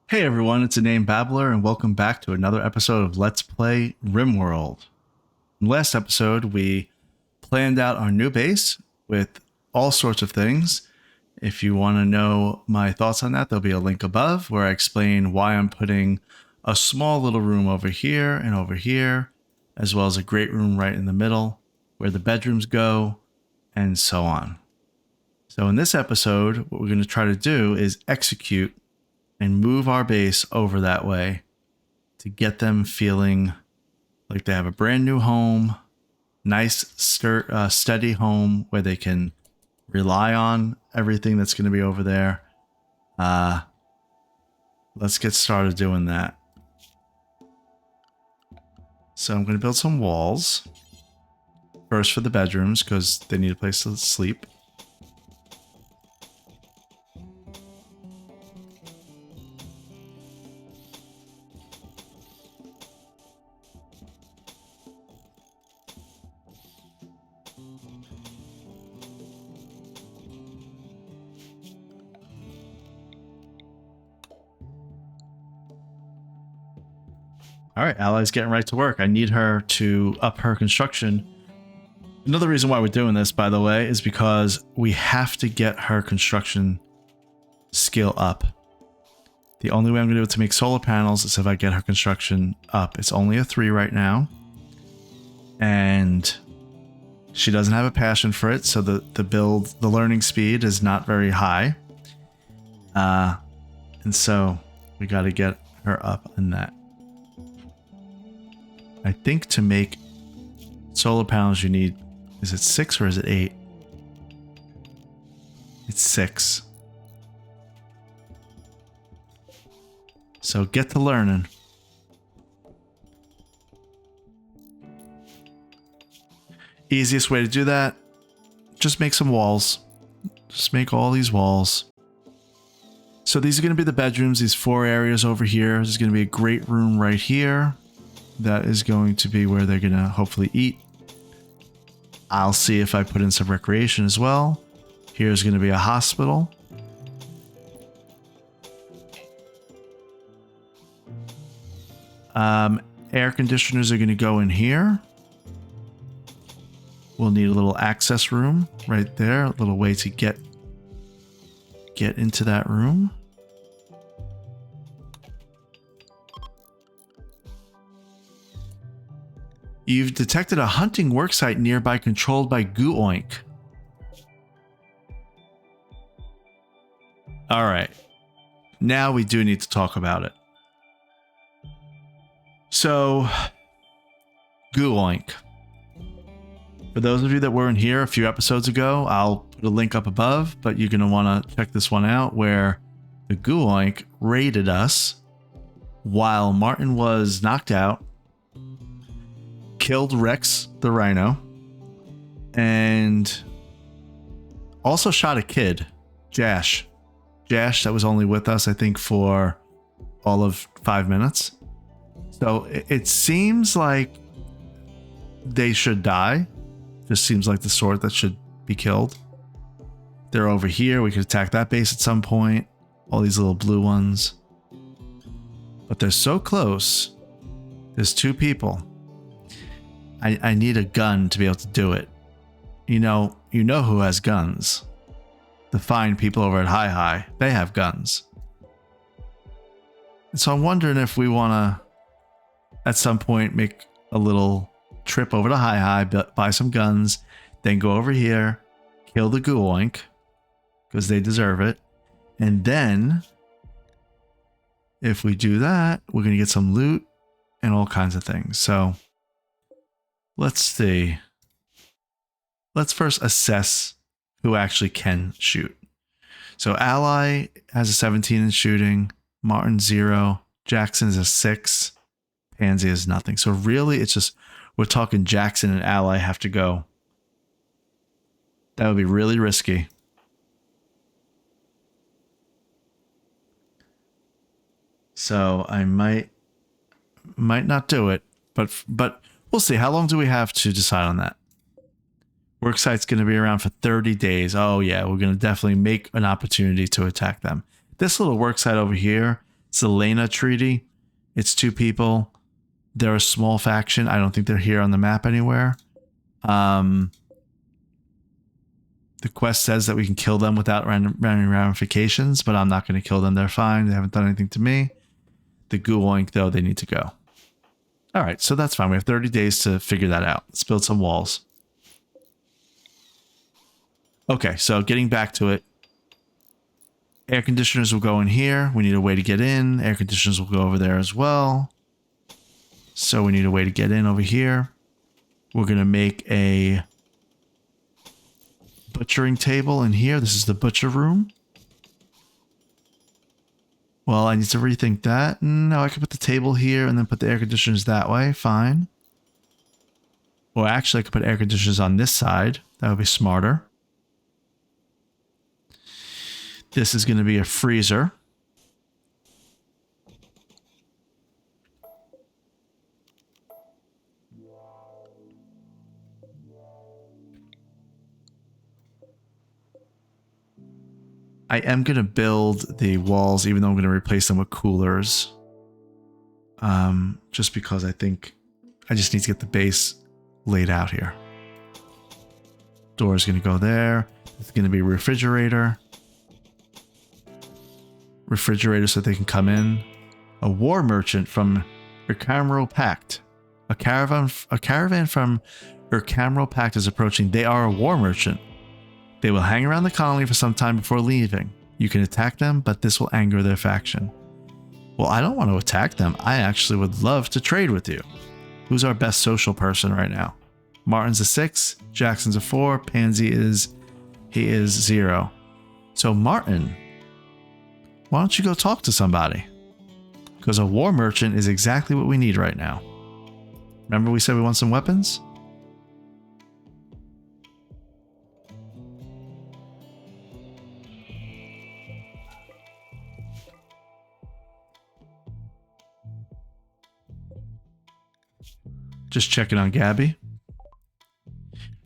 Hey everyone, it's Inane Babbler, and welcome back to another episode of Let's Play RimWorld. In the last episode, we planned out our new base with all sorts of things. If you want to know my thoughts on that, there'll be a link above where I explain why I'm putting a small little room over here, as well as a great room right in the middle, where the bedrooms go, and so on. So in this episode, what we're going to try to do is execute and move our base over that way to get them feeling like they have a brand new home, nice, steady home where they can rely on everything that's going to be over there. Let's get started doing that. So I'm going to build some walls. First for the bedrooms because they need a place to sleep. All right, Ally's getting right to work. I need her to up her construction. Another reason why we're doing this, by the way, is because we have to get her construction skill up. The only way I'm going to do it to make solar panels is if I get her construction up. It's only a 3 right now. And she doesn't have a passion for it, so the learning speed is not very high. And so we got to get her up in that. I think to make solar panels you need, is it 6 or is it 8? It's 6. So get to learning. Easiest way to do that, just make some walls. Just make all these walls. So these are going to be the bedrooms, these 4 areas over here. There's going to be a great room right here. That is going to be where they're going to hopefully eat. I'll see if I put in some recreation as well. Here's going to be a hospital. Air conditioners are going to go in here. We'll need a little access room right there. A little way to get into that room. You've detected a hunting worksite nearby controlled by Gu-Oink. All right. Now we do need to talk about it. So, Gu-Oink. For those of you that weren't here a few episodes ago, I'll put a link up above, but you're going to want to check this one out where the Gu-Oink raided us while Martin was knocked out. Killed Rex the rhino and also shot a kid, Jash that was only with us I think for all of 5 minutes. So it seems like they should die. Just seems like the sort that should be killed. They're over here. We could attack that base at some point. All these little blue ones, but they're so close. There's 2 people. I need a gun to be able to do it. You know who has guns. The fine people over at Hi, they have guns. And so I'm wondering if we want to, at some point, make a little trip over to Hi, buy some guns, then go over here, kill the Gu-Oink, because they deserve it. And then, if we do that, we're going to get some loot and all kinds of things. So let's see. Let's first assess who actually can shoot. So Ally has a 17 in shooting, Martin 0, Jackson is a 6, Pansy is nothing. So really it's just, we're talking Jackson and Ally have to go. That would be really risky. So I might not do it, but we'll see. How long do we have to decide on that? Worksite's going to be around for 30 days. Oh yeah, we're going to definitely make an opportunity to attack them. This little worksite over here Selena Treaty. It's 2 people. They're a small faction. I don't think they're here on the map anywhere. The quest says that we can kill them without random ramifications, but I'm not going to kill them. They're fine. They haven't done anything to me. The Gu-Oink, though, they need to go. All right, so that's fine. We have 30 days to figure that out. Let's build some walls. Okay, so getting back to it. Air conditioners will go in here. We need a way to get in. Air conditioners will go over there as well. So we need a way to get in over here. We're going to make a butchering table in here. This is the butcher room. Well, I need to rethink that. No, I can put the table here and then put the air conditioners that way. Fine. Or actually, I could put air conditioners on this side. That would be smarter. This is going to be a freezer. I am going to build the walls, even though I'm going to replace them with coolers. Just because I think I just need to get the base laid out here. Door is going to go there. It's going to be a refrigerator. Refrigerator so they can come in. A war merchant from Ircamro Pact. A caravan from Ircamro Pact is approaching. They are a war merchant. They will hang around the colony for some time before leaving. You can attack them, but this will anger their faction. Well, I don't want to attack them. I actually would love to trade with you. Who's our best social person right now? Martin's a 6, Jackson's a 4, Pansy is 0. So Martin, why don't you go talk to somebody? Because a war merchant is exactly what we need right now. Remember we said we want some weapons? Just checking on Gabby.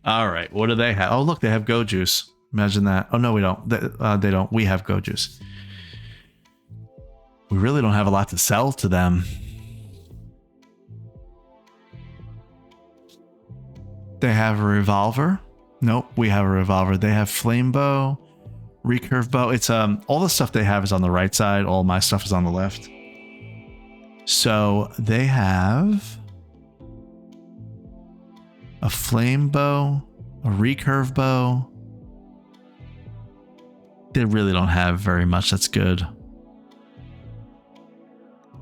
All right, what do they have? Oh, look, they have Go Juice. Imagine that. Oh, no, we don't. They don't. We have Go Juice. We really don't have a lot to sell to them. They have a revolver. Nope, we have a revolver. They have flame bow, recurve bow. It's all the stuff they have is on the right side. All my stuff is on the left. So they have a flame bow, a recurve bow. They really don't have very much that's good.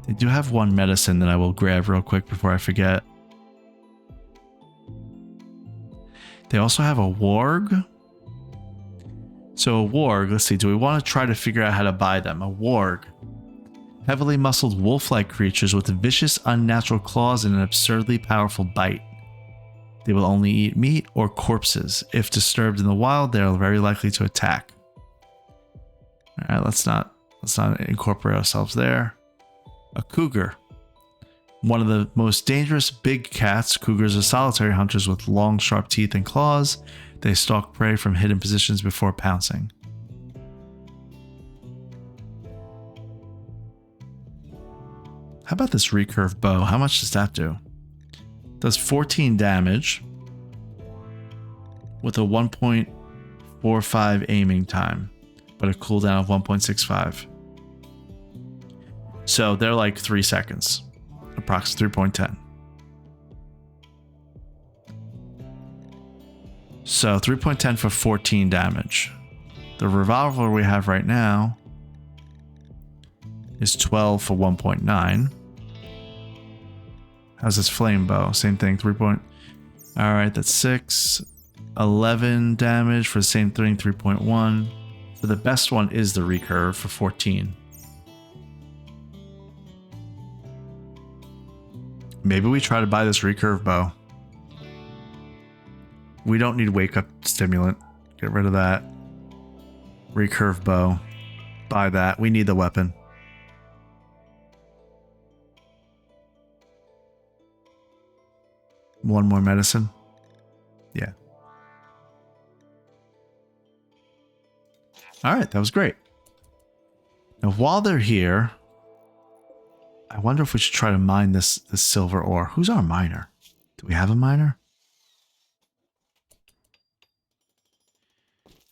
They do have one medicine that I will grab real quick before I forget. They also have a warg. So a warg, let's see, do we want to try to figure out how to buy them? A warg. Heavily muscled wolf-like creatures with vicious, unnatural claws and an absurdly powerful bite. They will only eat meat or corpses. If disturbed in the wild, they are very likely to attack. All right, let's not incorporate ourselves there. A cougar. One of the most dangerous big cats, cougars are solitary hunters with long, sharp teeth and claws. They stalk prey from hidden positions before pouncing. How about this recurve bow? How much does that do? Does 14 damage with a 1.45 aiming time, but a cooldown of 1.65. So they're like 3 seconds, approximately 3.10. So 3.10 for 14 damage. The revolver we have right now is 12 for 1.9. How's this flame bow? Same thing, 3 point. All right, that's 6. 11 damage for the same thing, 3.1. So the best one is the recurve for 14. Maybe we try to buy this recurve bow. We don't need wake up stimulant. Get rid of that. Recurve bow. Buy that. We need the weapon. One more medicine. Yeah. All right, that was great. Now, while they're here, I wonder if we should try to mine this silver ore. Who's our miner? Do we have a miner?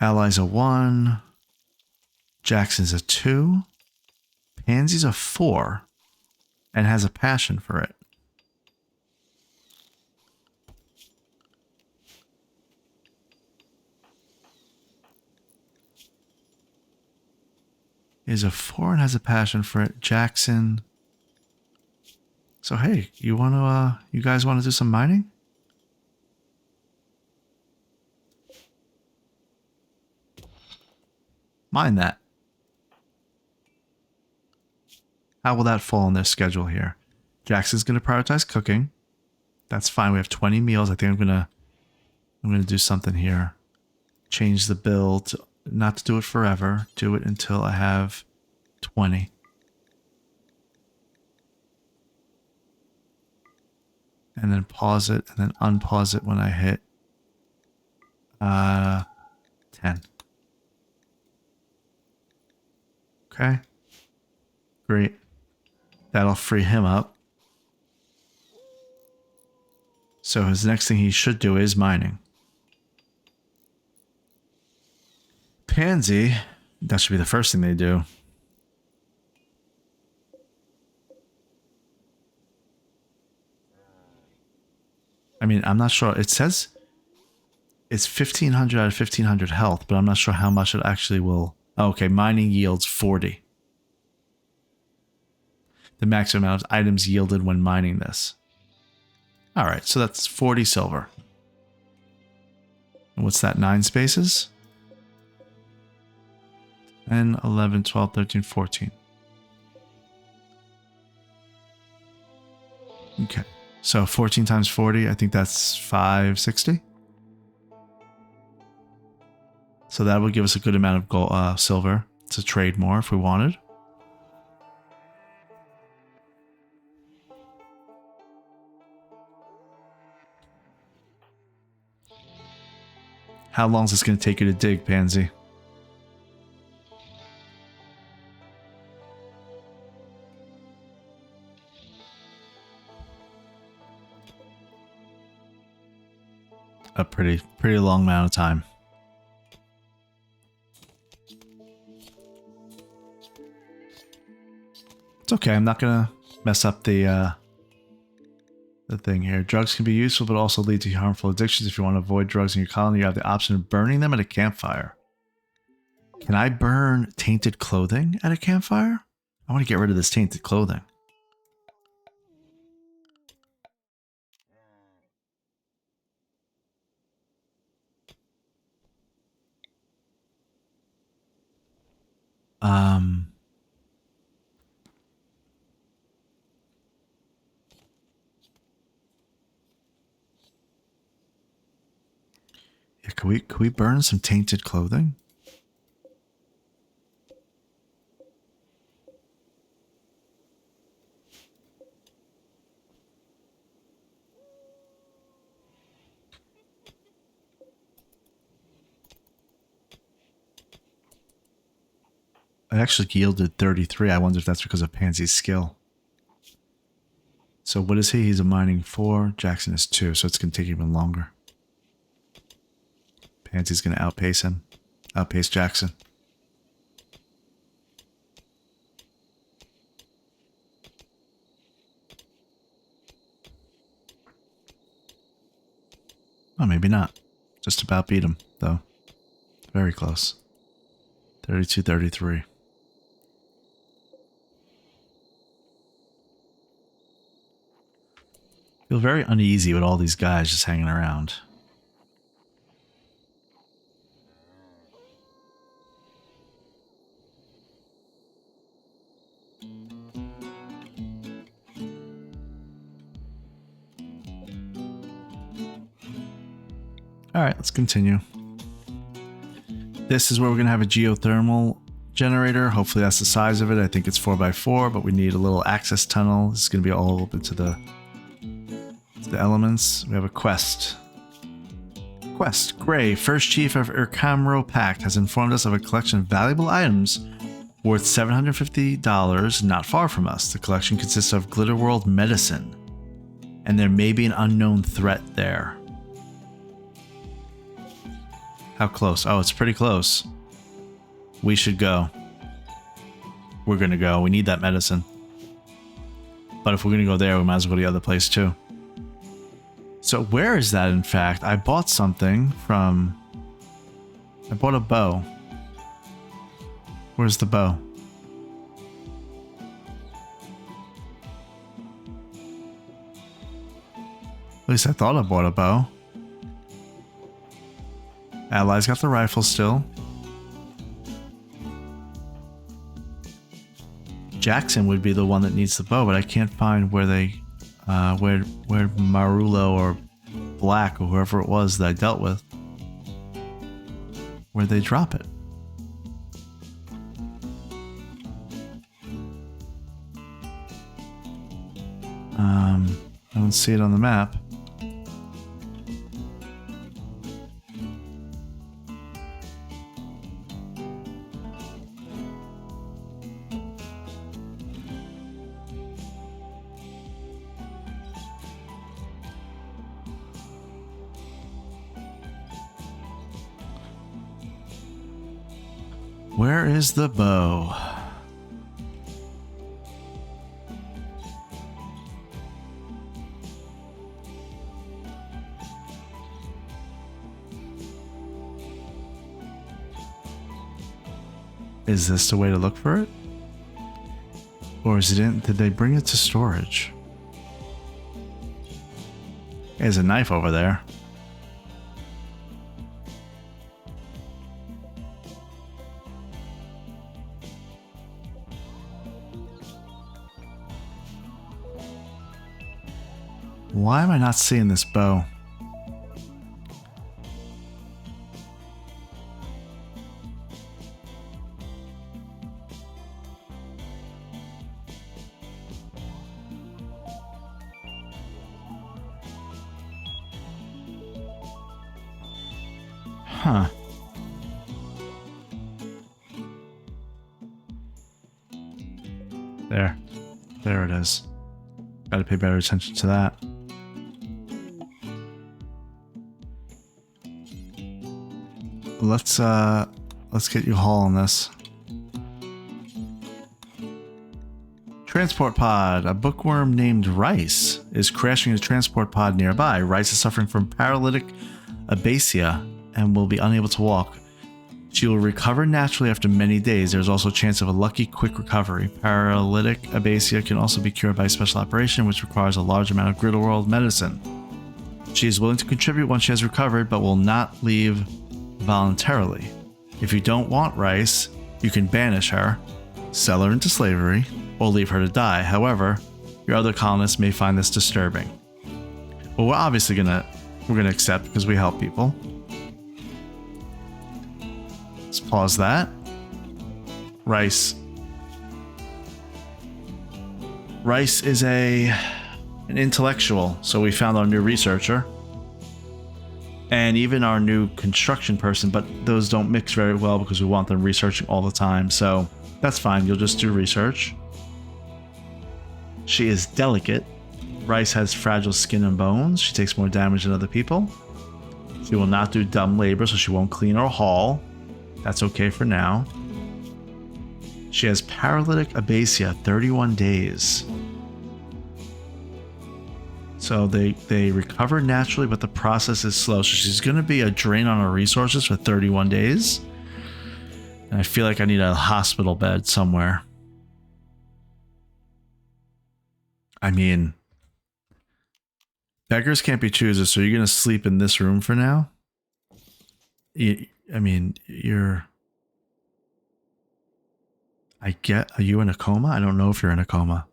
Ally's a 1. Jackson's a 2. Pansy's a 4. And has a passion for it. Is a 4 and has a passion for it. Jackson. So hey, you guys wanna do some mining? Mine that. How will that fall on their schedule here? Jackson's gonna prioritize cooking. That's fine. We have 20 meals. I think I'm gonna do something here. Change the build. Not to do it forever. Do it until I have 20. And then pause it and then unpause it when I hit 10. Okay. Great. That'll free him up. So his next thing he should do is mining. Pansy, that should be the first thing they do. I mean, I'm not sure. It says it's 1500 out of 1500 health, but I'm not sure how much it actually will. Oh, okay, mining yields 40. The maximum amount of items yielded when mining this. All right, so that's 40 silver. And what's that? 9 spaces? 10, 11, 12, 13, 14. Okay. So 14 times 40, I think that's 560. So that would give us a good amount of gold, silver to trade more if we wanted. How long is this going to take you to dig, Pansy? A pretty long amount of time. It's okay. I'm not gonna mess up the thing here. Drugs can be useful, but also lead to harmful addictions. If you want to avoid drugs in your colony, you have the option of burning them at a campfire. Can I burn tainted clothing at a campfire? I want to get rid of this tainted clothing. Yeah, can we burn some tainted clothing? It actually yielded 33. I wonder if that's because of Pansy's skill. So what is he? He's a mining 4. Jackson is 2, so it's going to take even longer. Pansy's going to outpace him. Outpace Jackson. Oh, maybe not. Just about beat him, though. Very close. 32-33. Feel very uneasy with all these guys just hanging around. All right, let's continue. This is where we're going to have a geothermal generator. Hopefully that's the size of it. I think it's 4x4, but we need a little access tunnel. This is going to be all open to the elements. We have a quest. Quest. Gray, first chief of Ircamro Pact, has informed us of a collection of valuable items Worth $750, not far from us. The collection consists of Glitter World medicine, and there may be an unknown threat there. How close? Oh, it's pretty close. We should go. We're gonna go. We need that medicine. But if we're gonna go there, we might as well go to the other place too. So where is that, in fact? I bought something from... I bought a bow. Where's the bow? At least I thought I bought a bow. Allies got the rifle still. Jackson would be the one that needs the bow, but I can't find where they... where Marulo or Black or whoever it was that I dealt with, where'd they drop it? I don't see it on the map. Where is the bow? Is this the way to look for it? Or is it in? Did they bring it to storage? There's a knife over there. Why am I not seeing this bow? Huh. There it is. Gotta pay better attention to that. Let's get you hauling this. Transport pod. A bookworm named Rice is crashing a transport pod nearby. Rice is suffering from paralytic abasia and will be unable to walk. She will recover naturally after many days. There's also a chance of a lucky quick recovery. Paralytic abasia can also be cured by a special operation, which requires a large amount of Glitter World medicine. She is willing to contribute once she has recovered, but will not leave voluntarily. If you don't want Rice, you can banish her, sell her into slavery, or leave her to die. However, your other colonists may find this disturbing. Well, we're obviously gonna accept because we help people. Let's pause that. Rice is an intellectual, so we found our new researcher. And even our new construction person, but those don't mix very well because we want them researching all the time. So that's fine. You'll just do research. She is delicate. Rice has fragile skin and bones. She takes more damage than other people. She will not do dumb labor, so she won't clean or haul. That's okay for now. She has paralytic abasia, 31 days. So they recover naturally, but the process is slow. So she's going to be a drain on her resources for 31 days. And I feel like I need a hospital bed somewhere. I mean, beggars can't be choosers. So you're going to sleep in this room for now? Are you in a coma? I don't know if you're in a coma.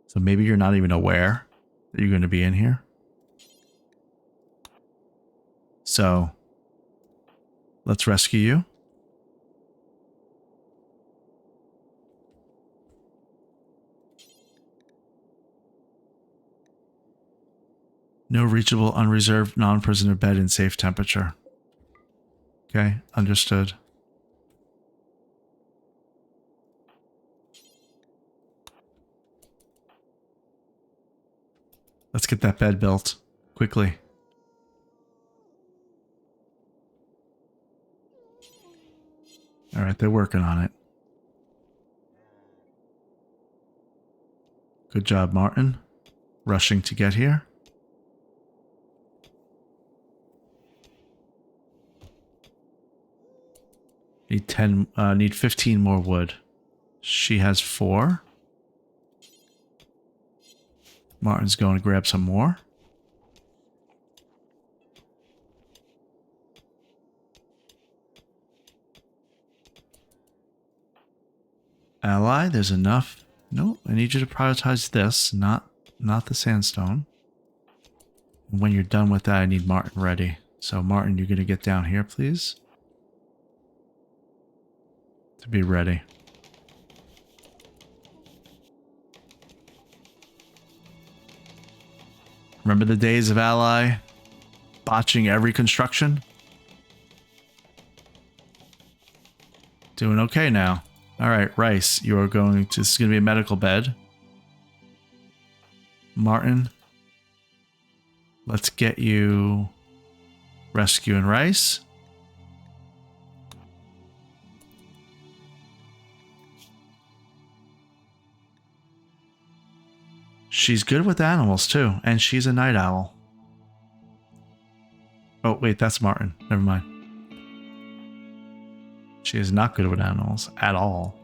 So maybe you're not even aware that you're going to be in here. So let's rescue you. No reachable, unreserved, non-prisoner bed in safe temperature. Okay, understood. Let's get that bed built quickly. All right, they're working on it. Good job, Martin. Rushing to get here. Need 15 more wood. She has 4. Martin's going to grab some more. Ally, there's enough. Nope, I need you to prioritize this, not the sandstone. And when you're done with that, I need Martin ready. So Martin, you're going to get down here, please. To be ready. Remember the days of Ally botching every construction? Doing okay now. All right, Rice, you are going to, this is going to be a medical bed. Martin, let's get you rescuing Rice. She's good with animals too, and she's a night owl. Oh, wait, that's Martin. Never mind. She is not good with animals at all.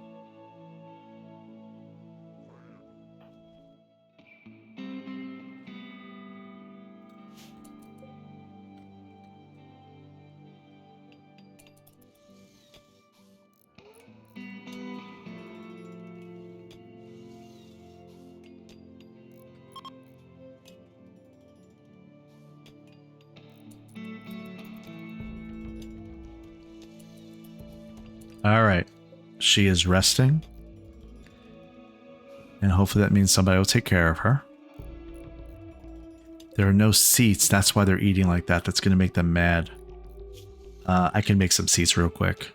All right. She is resting. And hopefully that means somebody will take care of her. There are no seats. That's why they're eating like that. That's going to make them mad. I can make some seats real quick.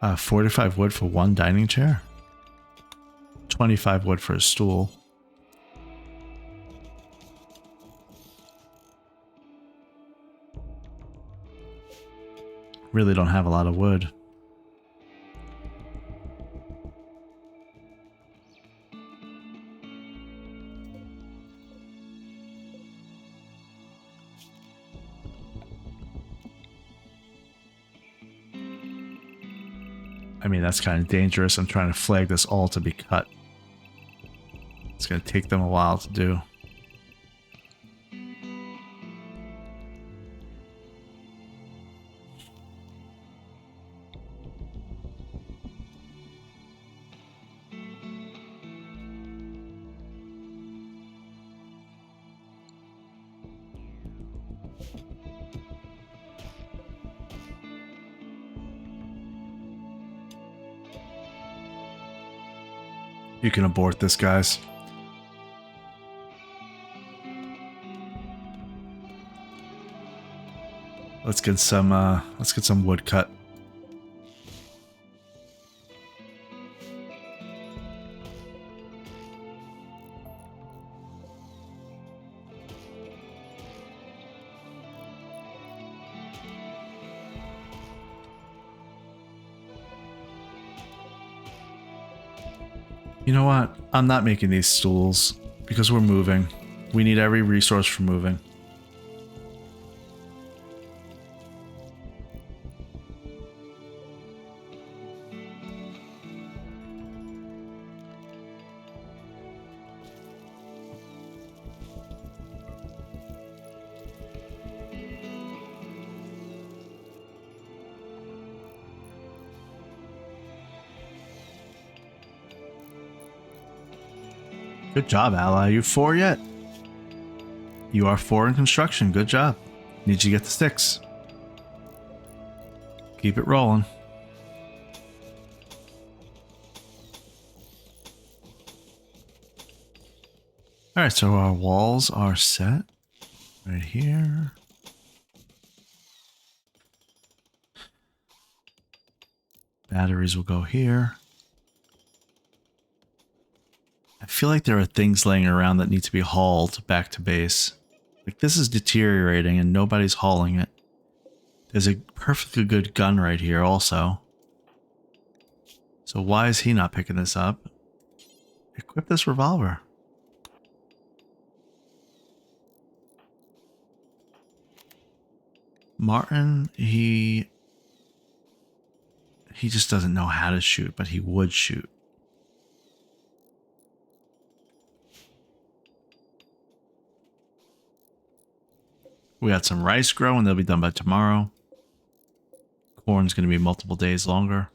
Uh, 45 wood for one dining chair. 25 wood for a stool. Really don't have a lot of wood. I mean, that's kind of dangerous. I'm trying to flag this all to be cut. It's going to take them a while to do. You can abort this, guys. Let's get some wood cut. You know what? I'm not making these stools because we're moving. We need every resource for moving. Good job, Ally. You 4 yet? You are 4 in construction. Good job. Need you to get the sticks. Keep it rolling. Alright, so our walls are set. Right here. Batteries will go here. I feel like there are things laying around that need to be hauled back to base. Like, this is deteriorating and nobody's hauling it. There's a perfectly good gun right here also. So why is he not picking this up? Equip this revolver. Martin, he just doesn't know how to shoot, but he would shoot. We got some rice growing. They'll be done by tomorrow. Corn's going to be multiple days longer.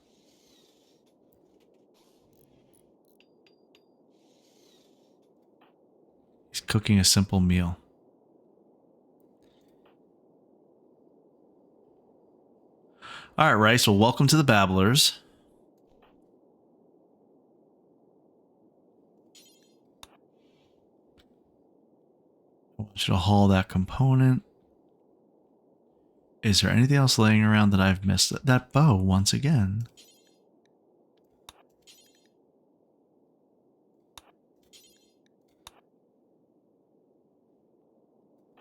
He's cooking a simple meal. All right, Rice. Well, welcome to the Babblers. I want you to haul that component. Is there anything else laying around that I've missed? That bow, once again.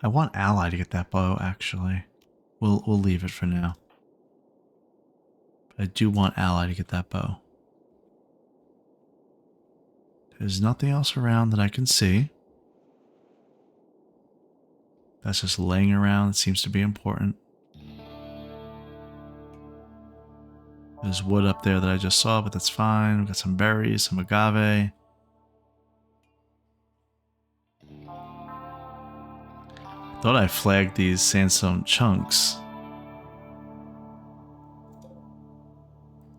I want Ally to get that bow, actually. We'll leave it for now. But I do want Ally to get that bow. There's nothing else around that I can see. That's just laying around. It seems to be important. There's wood up there that I just saw, but that's fine. We've got some berries, some agave. Thought I flagged these sandstone chunks.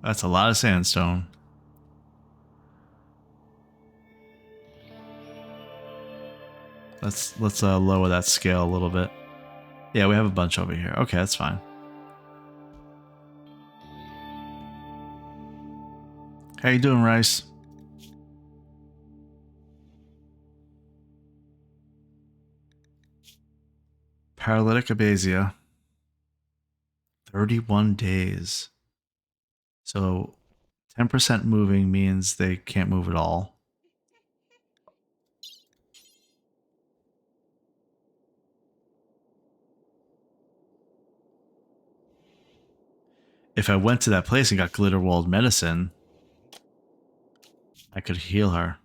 That's a lot of sandstone. Let's lower that scale a little bit. Yeah, we have a bunch over here. Okay, that's fine. How you doing, Rice? Paralytic abasia. 31 days. So 10% moving means they can't move at all. If I went to that place and got Glitterwald medicine, I could heal her.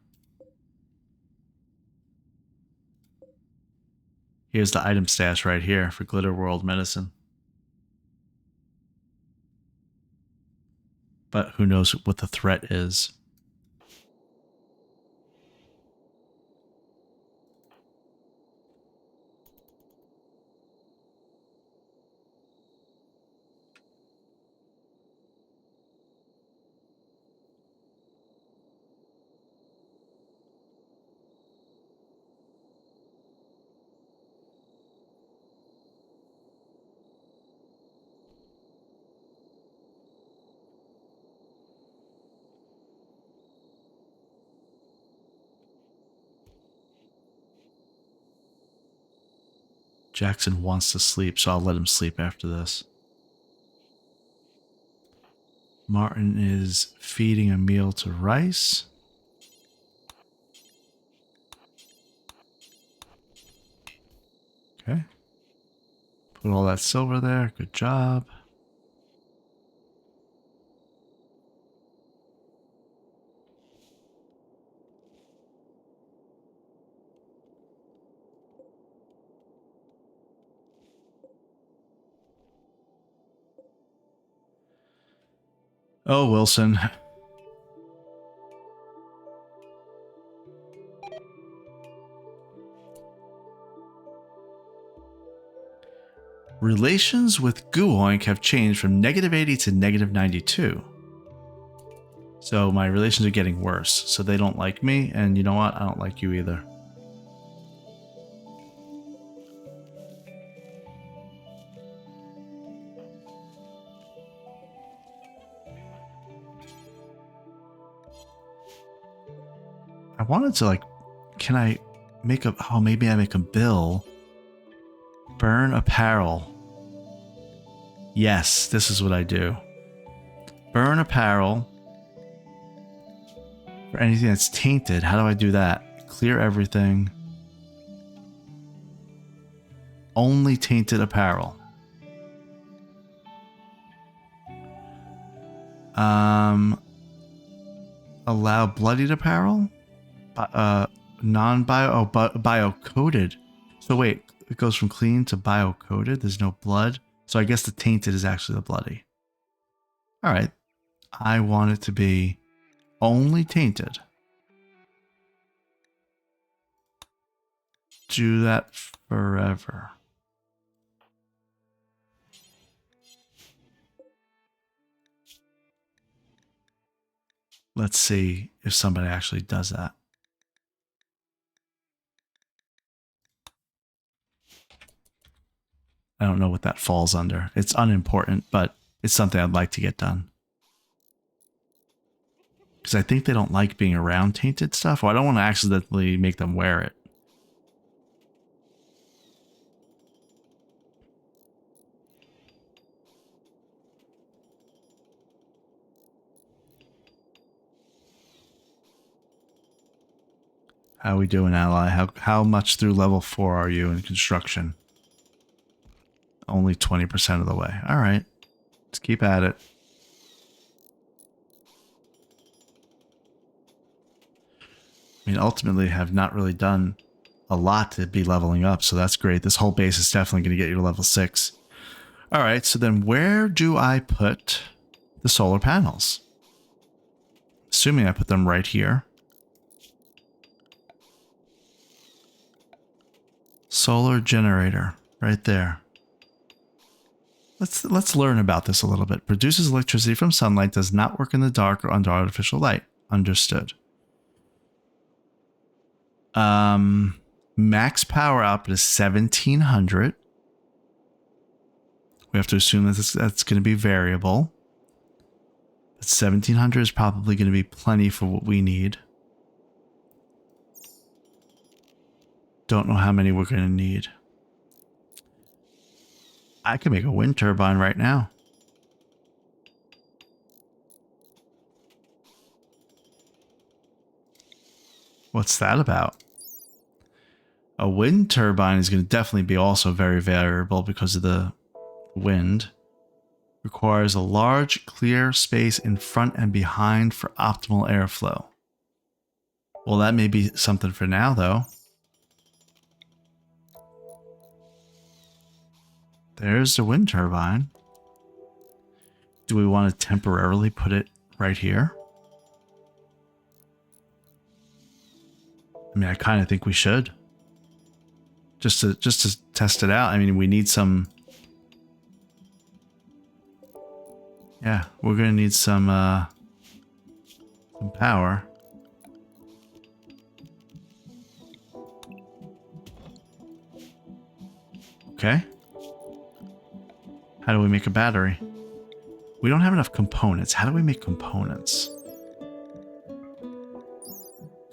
Here's the item stash right here for Glitterworld medicine. But who knows what the threat is. Jackson wants to sleep, so I'll let him sleep after this. Martin is feeding a meal to Rice. Okay. Put all that silver there. Good job. Oh, Wilson. Relations with Gu-Oink have changed from -80 to -92. So my relations are getting worse. So they don't like me, and you know what? I don't like you either. I wanted to, like, can I make a, oh, maybe I make a bill. Burn apparel. Yes, this is what I do. Burn apparel for anything that's tainted. How do I do that? Clear everything. Only tainted apparel. Allow bloodied apparel? Non-bio, bio-coded. So wait, it goes from clean to bio-coded. There's no blood. So I guess the tainted is actually the bloody. All right. I want it to be only tainted. Do that forever. Let's see if somebody actually does that. I don't know what that falls under. It's unimportant, but it's something I'd like to get done. Because I think they don't like being around tainted stuff, or I don't want to accidentally make them wear it. How we doing, ally? How much through level 4 are you in construction? Only 20% of the way. All right. Let's keep at it. I mean, ultimately, have not really done a lot to be leveling up, so that's great. This whole base is definitely going to get you to level 6. All right, so then where do I put the solar panels? Assuming I put them right here. Solar generator, right there. Let's learn about this a little bit. Produces electricity from sunlight, does not work in the dark or under artificial light. Understood. Max power output is 1700. We have to assume that that's going to be variable. But 1700 is probably going to be plenty for what we need. Don't know how many we're going to need. I can make a wind turbine right now. What's that about? A wind turbine is going to definitely be also very variable because of the wind. Requires a large clear space in front and behind for optimal airflow. Well, that may be something for now, though. There's the wind turbine. Do we want to temporarily put it right here? I mean, I kind of think we should. Just to test it out. I mean, we need some... Yeah, we're going to need some power. Okay. How do we make a battery? We don't have enough components. How do we make components?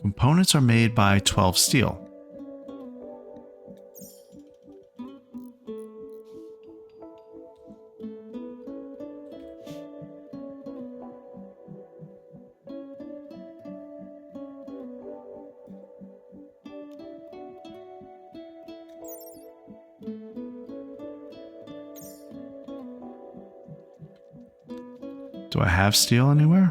Components are made by 12 steel. Do I have steel anywhere?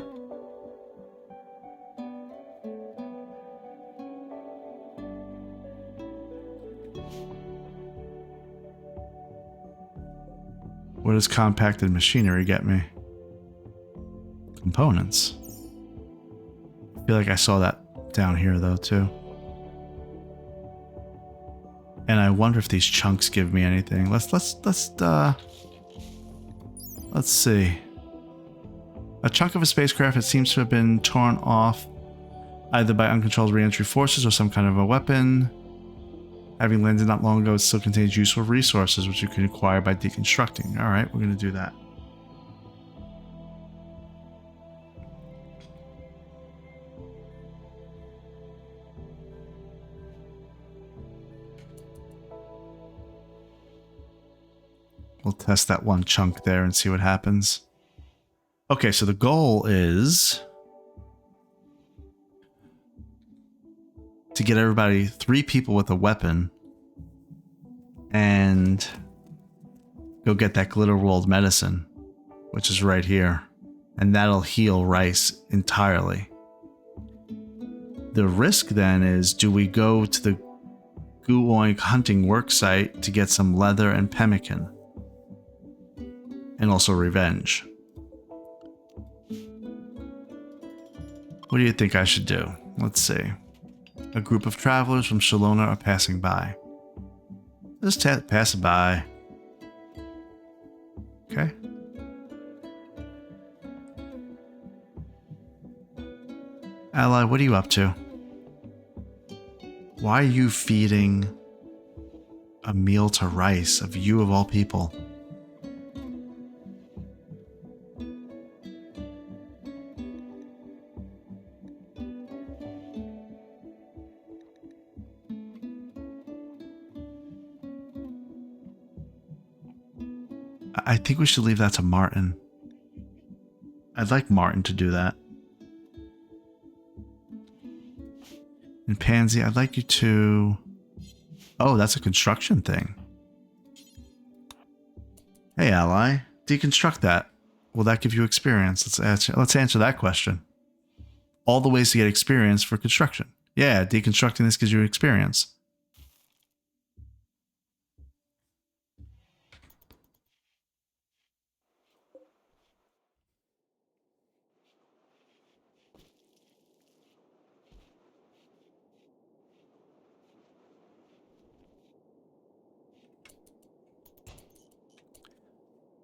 What does compacted machinery get me? Components. I feel like I saw that down here though too. And I wonder if these chunks give me anything. Let's see. A chunk of a spacecraft that seems to have been torn off either by uncontrolled re-entry forces or some kind of a weapon. Having landed not long ago, it still contains useful resources which you can acquire by deconstructing. All right, we're going to do that. We'll test that one chunk there and see what happens. Okay, so the goal is to get everybody 3 people with a weapon and go get that glitter world medicine, which is right here. And that'll heal Rice entirely. The risk then is, do we go to the Gu-Oink hunting worksite to get some leather and pemmican? And also revenge. What do you think I should do? Let's see. A group of travelers from Shalona are passing by. Just pass by. Okay. Ally, what are you up to? Why are you feeding a meal to Rice, of you of all people? I think we should leave that to Martin. I'd like Martin to do that. And Pansy, I'd like you to... Oh, that's a construction thing. Hey, Ally, deconstruct that. Will that give you experience? Let's answer that question. All the ways to get experience for construction. Yeah, deconstructing this gives you experience.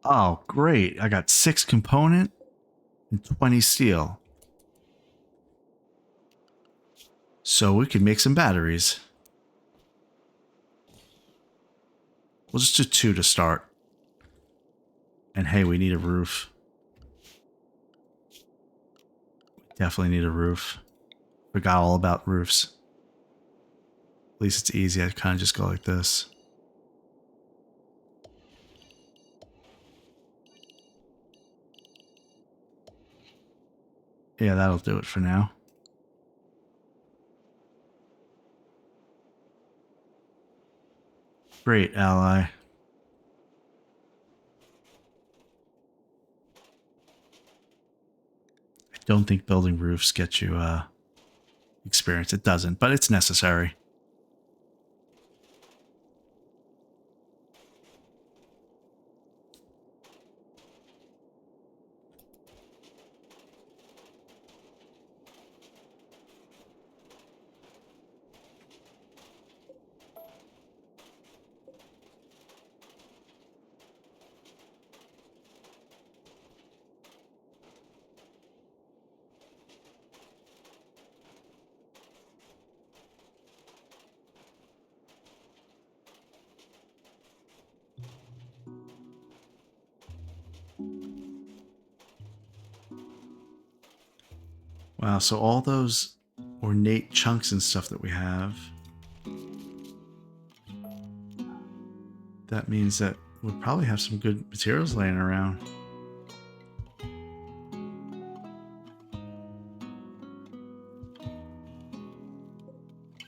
Oh, great. I got 6 component and 20 steel. So we could make some batteries. We'll just do 2 to start. And hey, we need a roof. Definitely need a roof. Forgot all about roofs. At least it's easy. I kind of just go like this. Yeah, that'll do it for now. Great, Ally. I don't think building roofs gets you experience. It doesn't, but it's necessary. Wow, so all those ornate chunks and stuff that we have, that means that we'll probably have some good materials laying around.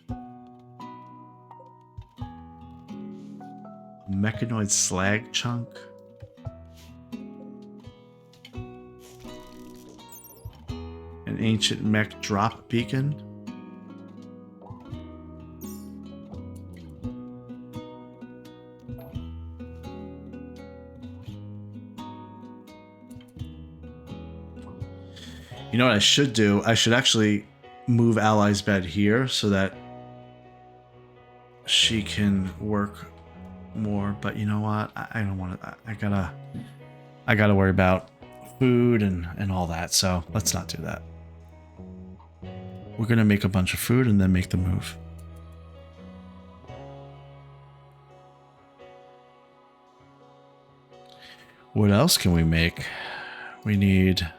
A mechanoid slag chunk. An ancient mech drop beacon. You know what I should do? I should actually move Ally's bed here so that she can work more. But you know what? I don't want to. I gotta worry about food and all that. So let's not do that. We're gonna make a bunch of food and then make the move. What else can we make? We need...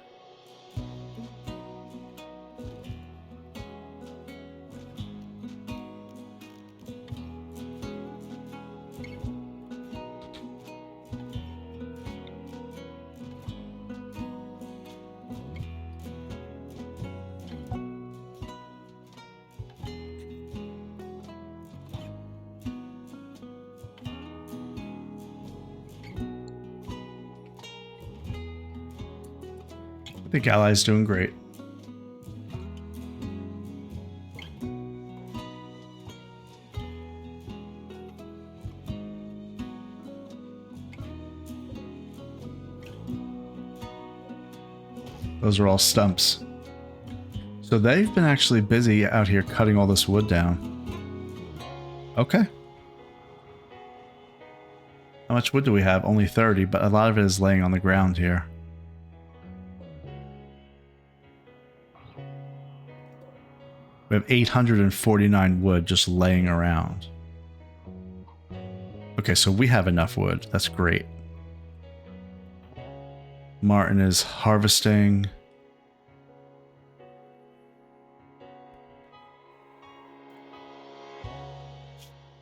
think Ally's doing great. Those are all stumps. So they've been actually busy out here cutting all this wood down. Okay. How much wood do we have? Only 30, but a lot of it is laying on the ground here. We have 849 wood just laying around. Okay, so we have enough wood. That's great. Martin is harvesting.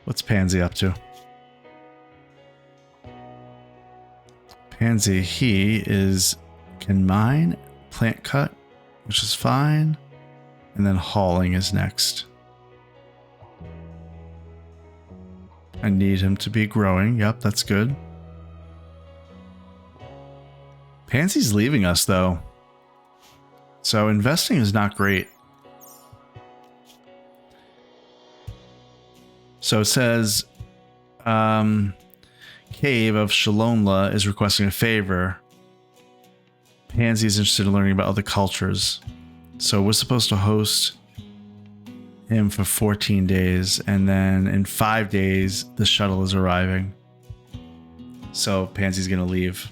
What's Pansy up to? Pansy, he can mine, plant cut, which is fine. And then hauling is next. I need him to be growing. Yep, that's good. Pansy's leaving us, though. So investing is not great. So it says, Cave of Shalomla is requesting a favor. Pansy is interested in learning about other cultures. So we're supposed to host him for 14 days, and then in 5 days, the shuttle is arriving. So Pansy's gonna leave.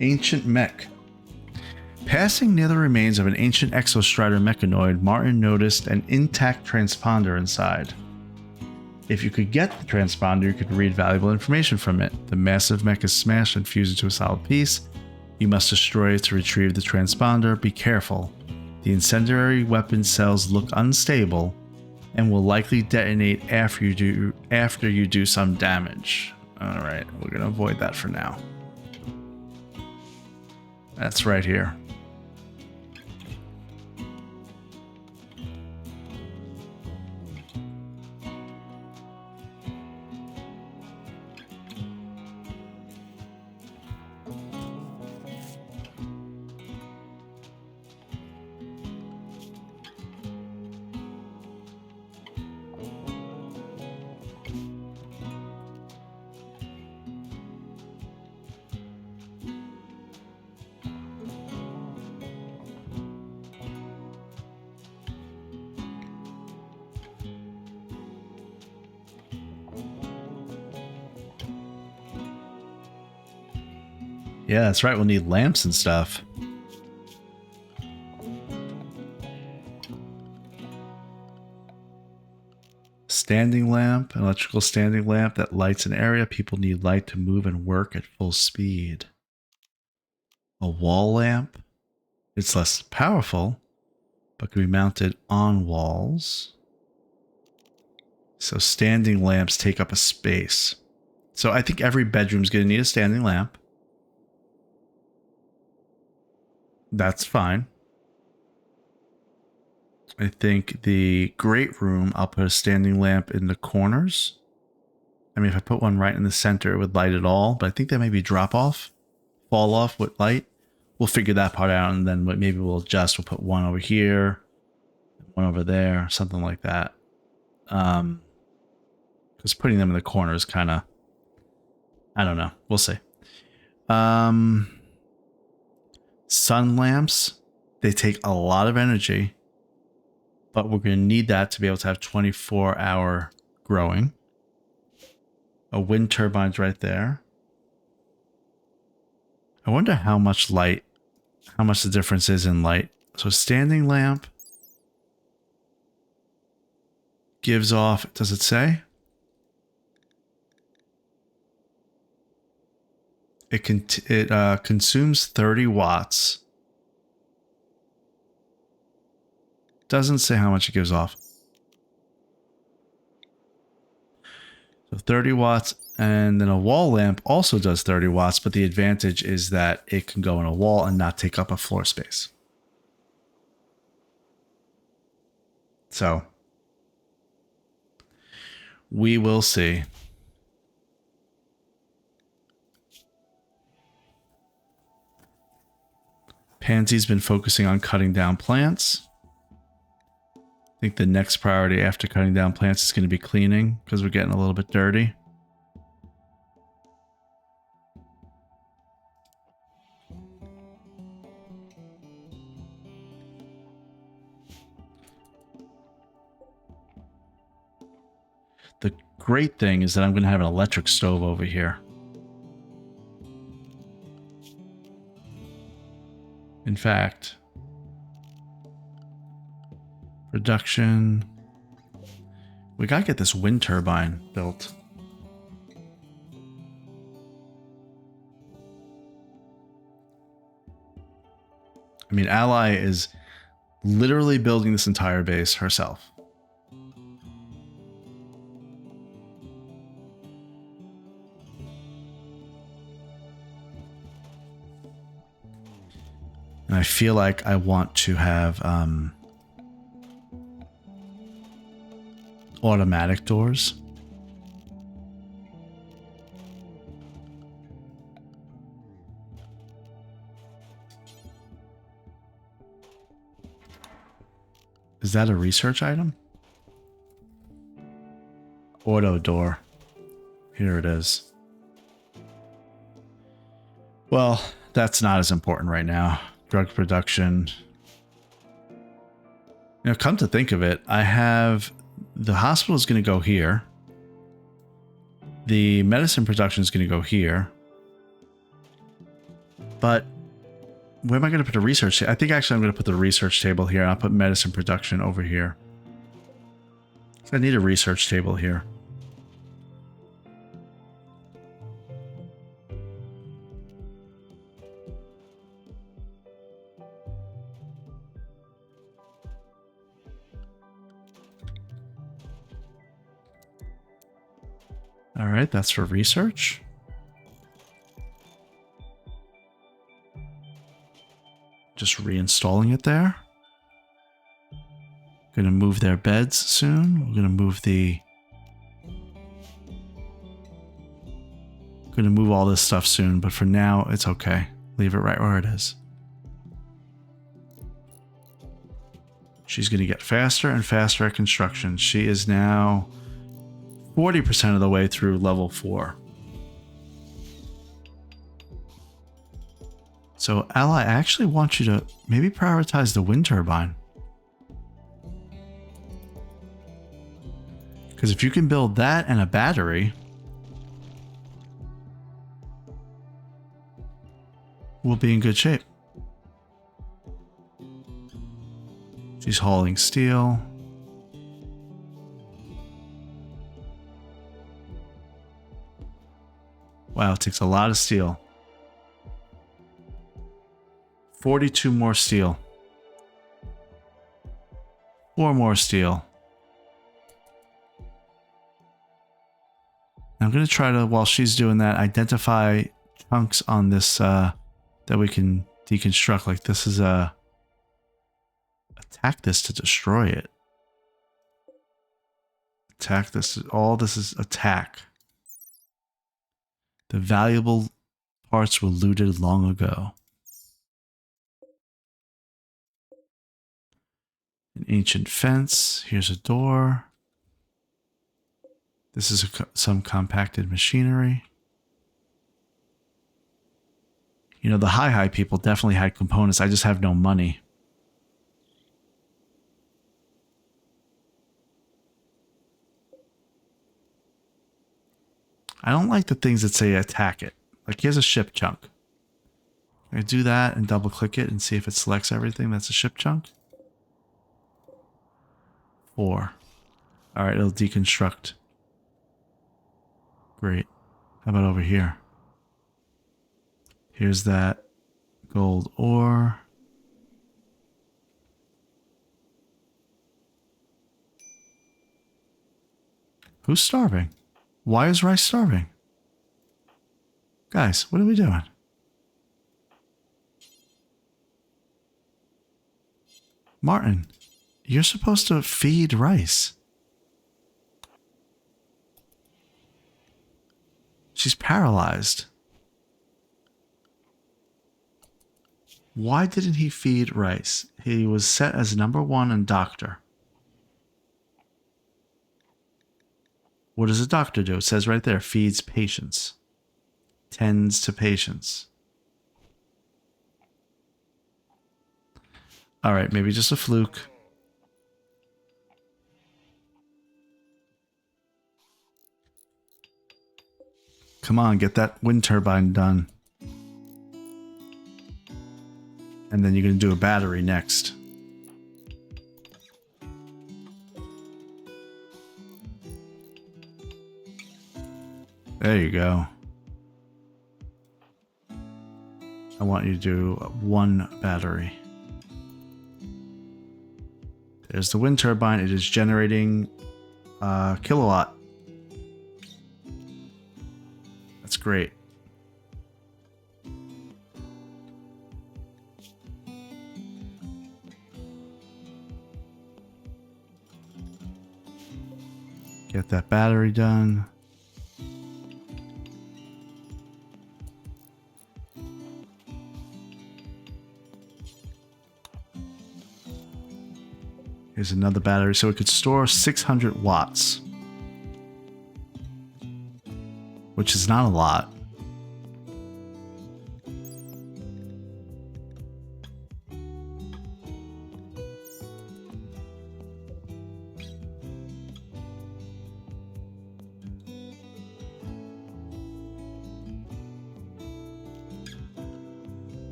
Ancient mech. Passing near the remains of an ancient exostrider mechanoid, Martin noticed an intact transponder inside. If you could get the transponder, you could read valuable information from it. The massive mech is smashed and fused into a solid piece. You must destroy it to retrieve the transponder. Be careful. The incendiary weapon cells look unstable and will likely detonate after you do some damage. Alright, we're going to avoid that for now. That's right here. Yeah, that's right. We'll need lamps and stuff. Standing lamp, an electrical standing lamp that lights an area. People need light to move and work at full speed. A wall lamp. It's less powerful, but can be mounted on walls. So standing lamps take up a space. So I think every bedroom's going to need a standing lamp. That's fine. I think the great room, I'll put a standing lamp in the corners. I mean, if I put one right in the center, it would light it all. But I think that may be drop off, fall off with light. We'll figure that part out, and then maybe we'll adjust. We'll put one over here, one over there, something like that. Because putting them in the corner is kind of, I don't know. We'll see. Sun lamps, they take a lot of energy, but we're going to need that to be able to have 24-hour growing. A wind turbine's right there. I wonder how much light, how much the difference is in light. So standing lamp gives off, does it say? It consumes 30 watts. Doesn't say how much it gives off. So 30 watts, and then a wall lamp also does 30 watts, but the advantage is that it can go in a wall and not take up a floor space. So We will see. Pansy's been focusing on cutting down plants. I think the next priority after cutting down plants is going to be cleaning because we're getting a little bit dirty. The great thing is that I'm going to have an electric stove over here. In fact, production. We got to get this wind turbine built. I mean, Ally is literally building this entire base herself. And I feel like I want to have automatic doors. Is that a research item? Auto door. Here it is. Well, that's not as important right now. Drug production. You know, come to think of it, I have the hospital is going to go here. The medicine production is going to go here. But where am I going to put a research? I think actually I'm going to put the research table here. And I'll put medicine production over here. So I need a research table here. All right, that's for research. Just reinstalling it there. Gonna move their beds soon. We're gonna move all this stuff soon, but for now, it's okay. Leave it right where it is. She's gonna get faster and faster at construction. She is now 40% of the way through level 4. So, Ally, I actually want you to maybe prioritize the wind turbine. Because if you can build that and a battery, we'll be in good shape. She's hauling steel. Wow, it takes a lot of steel. 42 more steel. 4 more steel. I'm going to try to, while she's doing that, identify chunks on this that we can deconstruct. Like this is attack this to destroy it. Attack this. All this is attack. The valuable parts were looted long ago. An ancient fence. Here's a door. This is some compacted machinery. You know, the high people definitely had components. I just have no money. I don't like the things that say attack it. Like here's a ship chunk. I do that and double click it and see if it selects everything that's a ship chunk. 4. All right, it'll deconstruct. Great. How about over here? Here's that gold ore. Who's starving? Why is Rice starving? Guys, what are we doing? Martin, you're supposed to feed Rice. She's paralyzed. Why didn't he feed rice? He was set as #1 in doctor. What does a doctor do? It says right there, feeds patients. Tends to patients. All right, maybe just a fluke. Come on, get that wind turbine done. And then you're going to do a battery next. There you go. I want you to do 1 battery. There's the wind turbine. It is generating a kilowatt. That's great. Get that battery done. Here's another battery. So it could store 600 watts. Which is not a lot.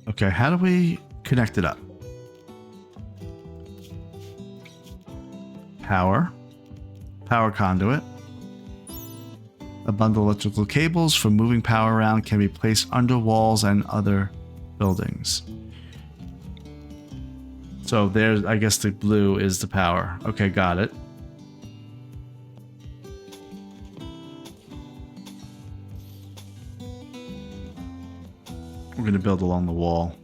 Okay, how do we connect it up? Power conduit. A bundle of electrical cables for moving power around can be placed under walls and other buildings. So there's, I guess the blue is the power. Okay, got it. We're going to build along the wall.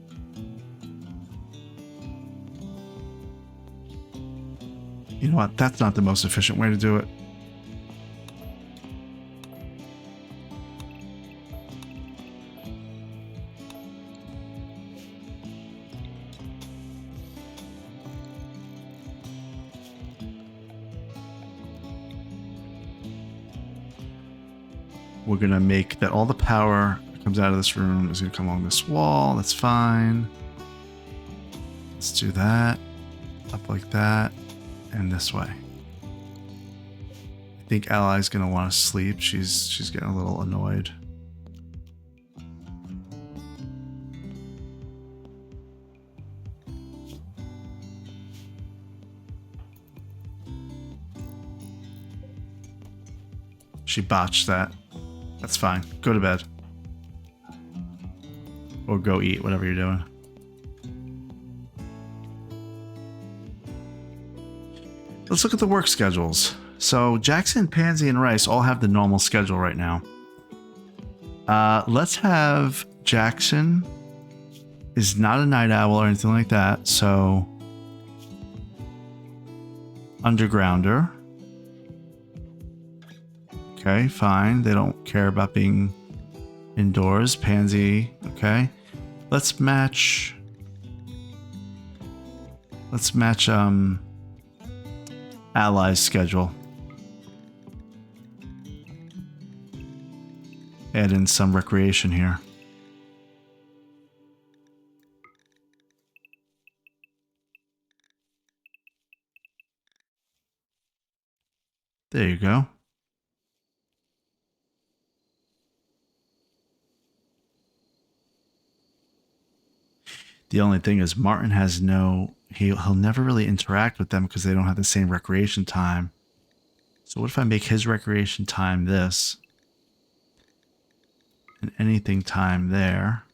You know what? That's not the most efficient way to do it. We're going to make that all the power that comes out of this room is going to come along this wall. That's fine. Let's do that. Up like that. And this way. I think Ally's going to want to sleep. She's getting a little annoyed. She botched that. That's fine. Go to bed. Or go eat, whatever you're doing. Let's look at the work schedules. So Jackson, Pansy, and Rice all have the normal schedule right now. Let's have Jackson is not a night owl or anything like that. So undergrounder. Okay, fine. They don't care about being indoors. Pansy, okay. Let's match Ally's schedule. Add in some recreation here. There you go. The only thing is Martin has he'll never really interact with them because they don't have the same recreation time. So what if I make his recreation time this? And anything time there.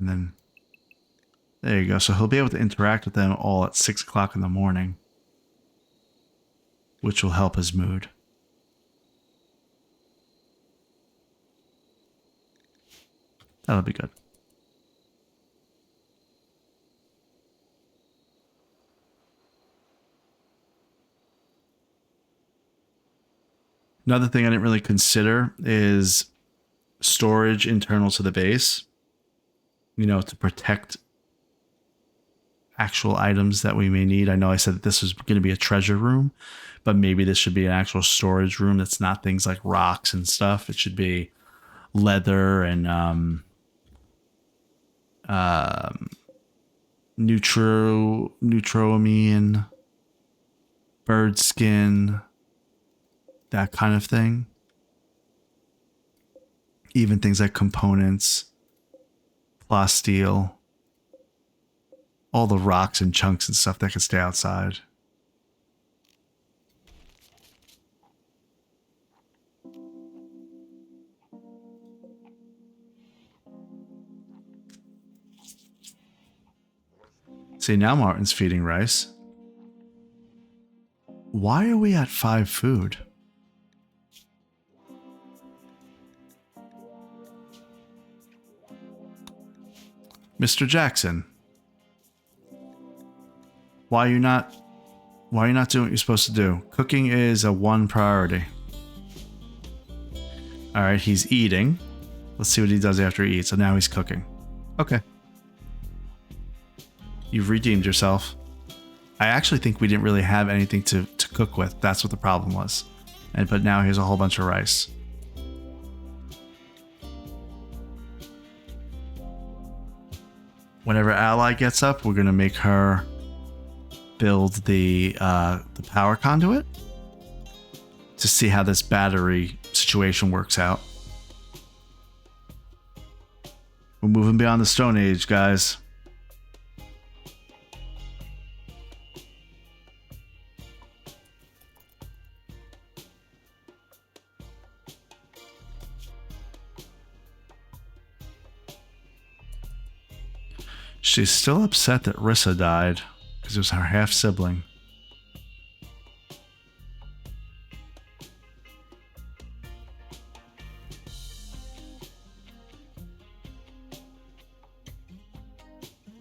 And then there you go. So he'll be able to interact with them all at 6 o'clock in the morning. Which will help his mood. That'll be good. Another thing I didn't really consider is storage internal to the base, you know, to protect actual items that we may need. I know I said that this was going to be a treasure room, but maybe this should be an actual storage room that's not things like rocks and stuff. It should be leather and neutroamine, bird skin, that kind of thing. Even things like components, plasteel, all the rocks and chunks and stuff that can stay outside. See, now Martin's feeding Rice. Why are we at 5 food? Mr. Jackson, why are you not doing what you're supposed to do? Cooking is a 1 priority. All right, he's eating. Let's see what he does after he eats. So now he's cooking. Okay. You've redeemed yourself. I actually think we didn't really have anything to cook with. That's what the problem was. But now here's a whole bunch of rice. Whenever Ally gets up, we're going to make her build the power conduit to see how this battery situation works out. We're moving beyond the Stone Age, guys. She's still upset that Rissa died because it was her half sibling.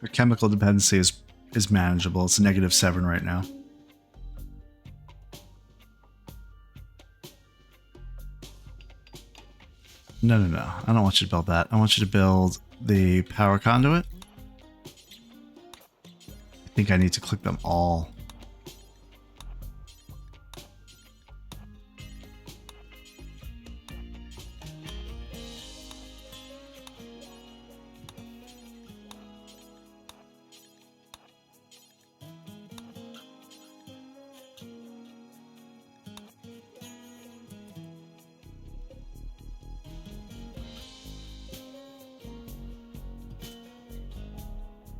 Her chemical dependency is manageable. It's a -7 right now. No. I don't want you to build that. I want you to build the power conduit. I think I need to click them all.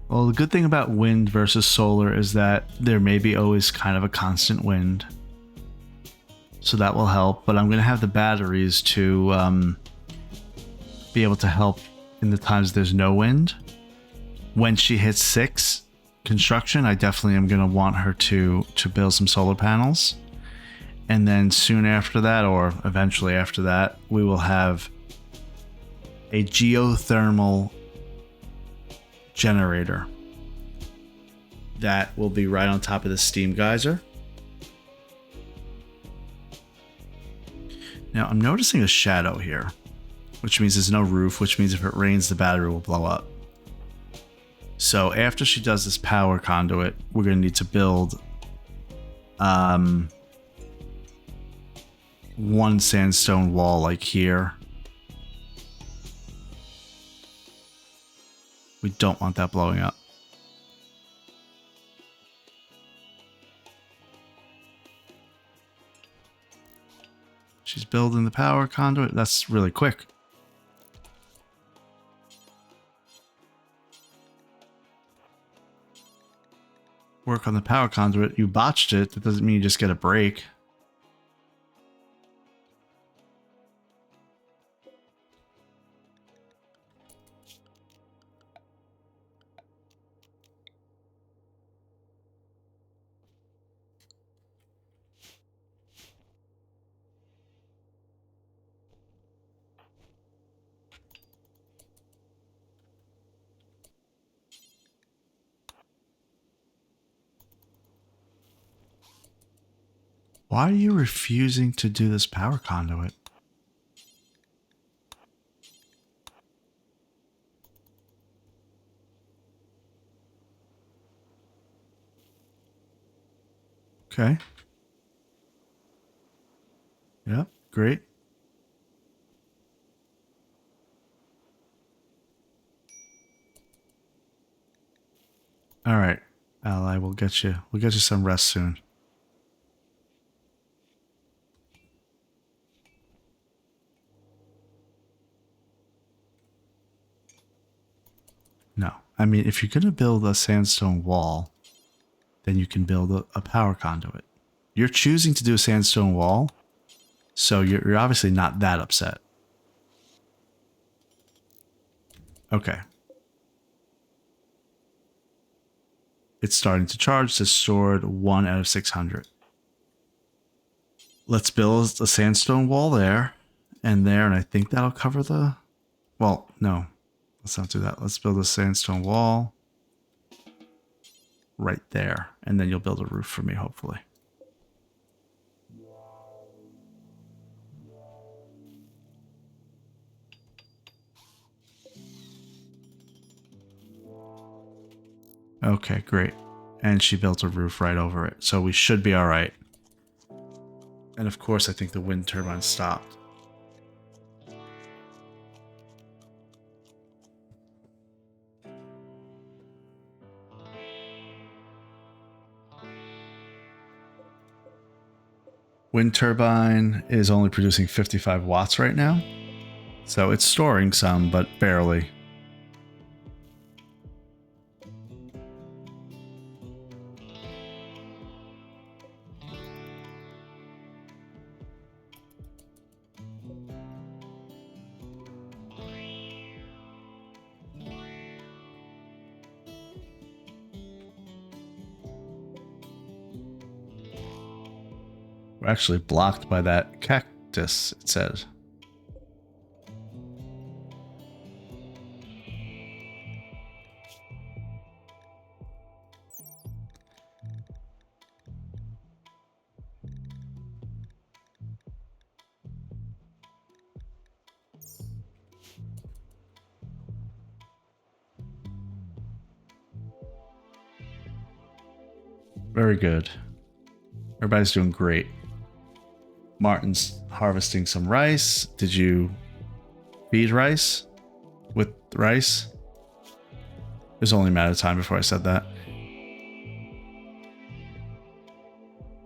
Well, the good thing about wind versus solar is that there may be always kind of a constant wind. So that will help, but I'm going to have the batteries to be able to help in the times there's no wind. When she hits 6 construction, I definitely am going to want her to build some solar panels. And then soon after that, or eventually after that, we will have a geothermal generator that will be right on top of the steam geyser. Now I'm noticing a shadow here, which means there's no roof, which means if it rains the battery will blow up. So after she does this power conduit, we're going to need to build one sandstone wall like here. We don't want that blowing up. She's building the power conduit. That's really quick. Work on the power conduit. You botched it. That doesn't mean you just get a break. Why are you refusing to do this power conduit? Okay. Yep, great. All right, Ally, we'll get you some rest soon. No, I mean, if you're going to build a sandstone wall, then you can build a power conduit. You're choosing to do a sandstone wall, so you're obviously not that upset. Okay. It's starting to charge. It's stored 1 out of 600. Let's build a sandstone wall there and there, and I think that'll cover the... Well, no. Let's not do that. Let's build a sandstone wall right there, and then you'll build a roof for me, hopefully. Okay, great. And she built a roof right over it, so we should be all right. And of course, I think the wind turbine stopped. Wind turbine is only producing 55 watts right now. So it's storing some, but barely. We're actually blocked by that cactus, it says. Very good. Everybody's doing great. Martin's harvesting some rice. Did you feed rice with rice? It was only a matter of time before I said that.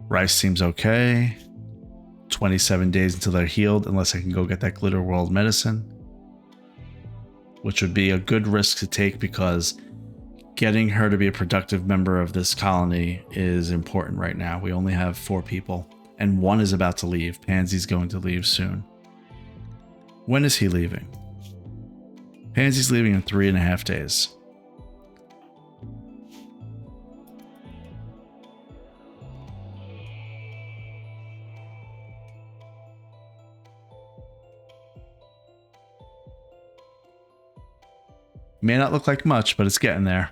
Rice seems okay. 27 days until they're healed, unless I can go get that Glitter World medicine, which would be a good risk to take because getting her to be a productive member of this colony is important right now. We only have 4 people, and 1 is about to leave. Pansy's going to leave soon. When is he leaving? Pansy's leaving in 3.5 days. May not look like much, but it's getting there.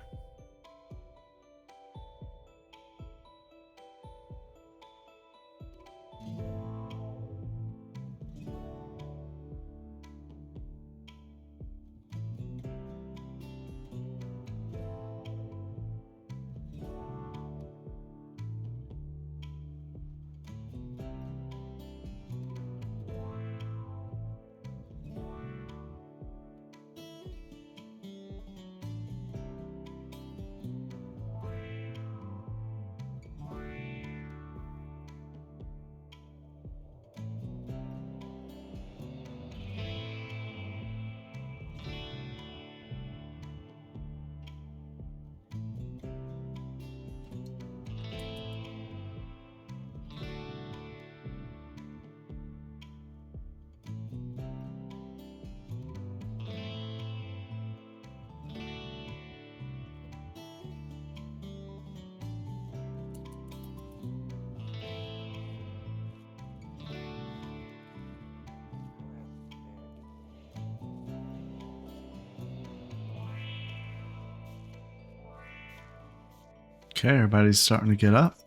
Okay, everybody's starting to get up.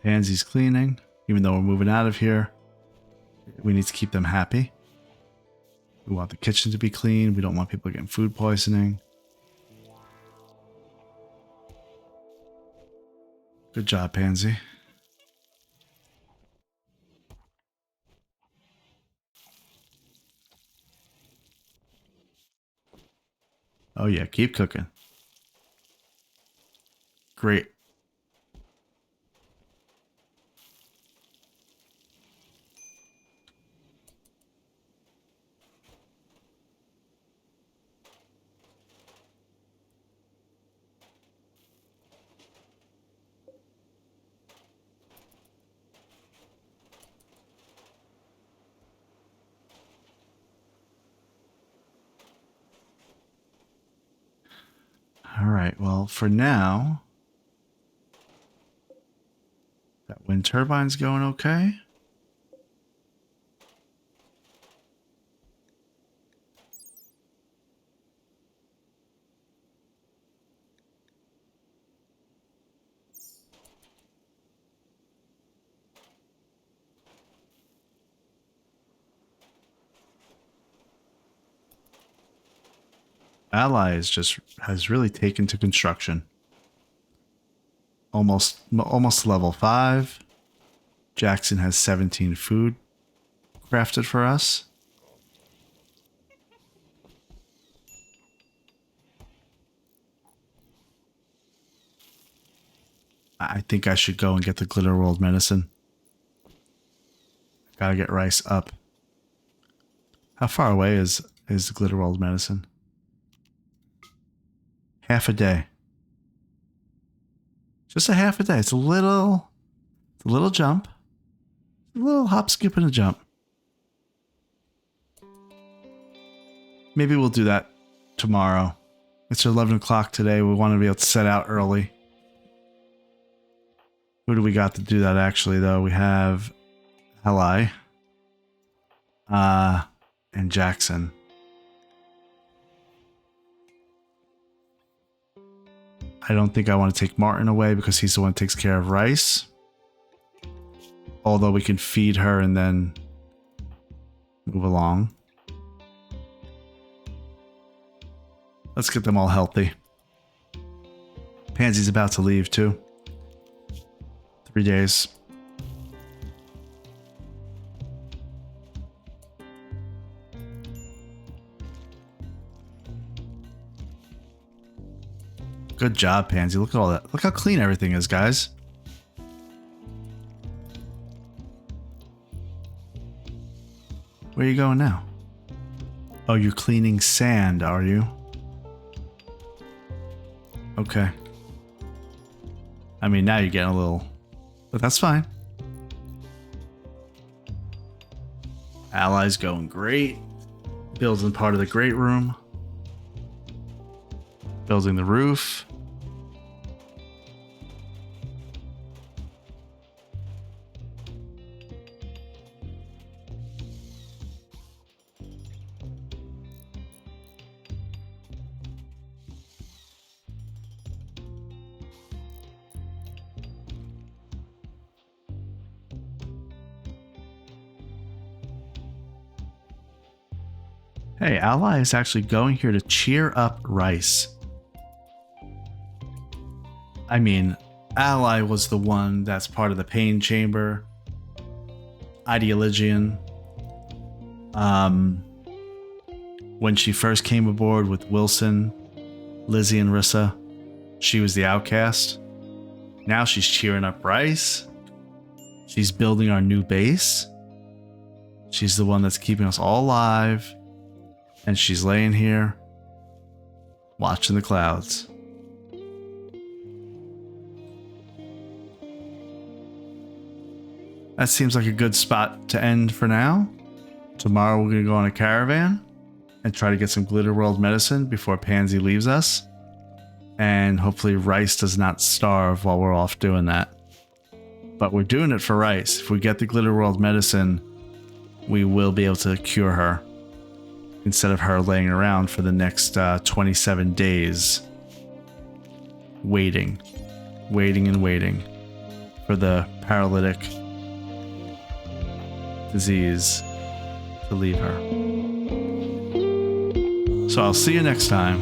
Pansy's cleaning. Even though we're moving out of here, we need to keep them happy. We want the kitchen to be clean. We don't want people getting food poisoning. Good job, Pansy. Oh yeah, keep cooking. Great. All right, well, for now, that wind turbine's going okay. Ally has really taken to construction. Almost level 5. Jackson has 17 food crafted for us. I think I should go and get the Glitter World medicine. Gotta get Rice up. How far away is the Glitter World medicine? Half a day. Just a half a day. It's a little jump. A little hop, skip, and a jump. Maybe we'll do that tomorrow. It's 11 o'clock today. We want to be able to set out early. Who do we got to do that actually, though? We have Ally. And Jackson. I don't think I want to take Martin away because he's the one who takes care of Rice. Although we can feed her and then move along. Let's get them all healthy. Pansy's about to leave too. 3 days. Good job, Pansy. Look at all that. Look how clean everything is, guys. Where are you going now? Oh, you're cleaning sand, are you? Okay. I mean, now you're getting a little... But that's fine. Ally's going great. Building part of the great room. Building the roof. Hey, Ally is actually going here to cheer up Rice. I mean, Ally was the one that's part of the pain chamber. Ideologian. When she first came aboard with Wilson, Lizzie, and Rissa, she was the outcast. Now she's cheering up Rice. She's building our new base. She's the one that's keeping us all alive. And she's laying here, watching the clouds. That seems like a good spot to end for now. Tomorrow we're going to go on a caravan and try to get some Glitter World medicine before Pansy leaves us. And hopefully Rice does not starve while we're off doing that. But we're doing it for Rice. If we get the Glitter World medicine, we will be able to cure her. Instead of her laying around for the next 27 days. Waiting and waiting. for the paralytic disease to leave her. So I'll see you next time